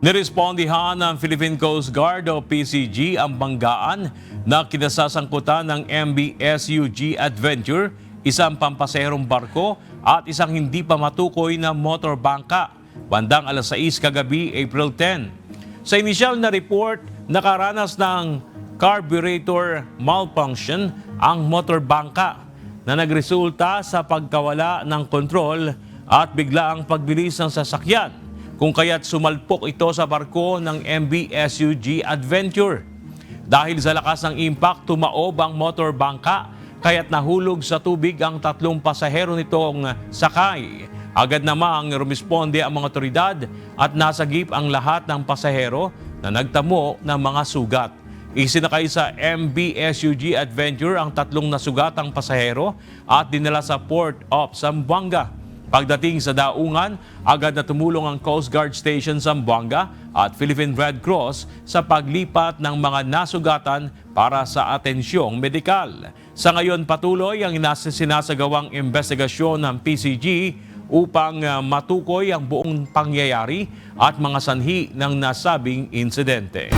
Nirespondihan ng Philippine Coast Guard o PCG ang banggaan na kinasasangkutan ng MV SUG Adventure, isang pampaserong barko at isang hindi pa matukoy na motor bangka, bandang alas 6 kagabi, April 10. Sa inisyal na report, nakaranas ng carburetor malfunction ang motor bangka na nagresulta sa pagkawala ng kontrol at biglaang pagbilis ng sasakyan, kung kaya't sumalpok ito sa barko ng MV SUG Adventure. Dahil sa lakas ng impact, tumaob ang motor bangka, kaya't nahulog sa tubig ang 3 pasahero nitong sakay. Agad namang rumisponde ang mga otoridad at nasagip ang lahat ng pasahero na nagtamo ng mga sugat. Isinakay sa MV SUG Adventure ang 3 nasugatang pasahero at dinala sa Port of Zamboanga. Pagdating sa daungan, agad na tumulong ang Coast Guard Station Zamboanga at Philippine Red Cross sa paglipat ng mga nasugatan para sa atensyong medikal. Sa ngayon, patuloy ang sinasagawang investigasyon ng PCG upang matukoy ang buong pangyayari at mga sanhi ng nasabing insidente.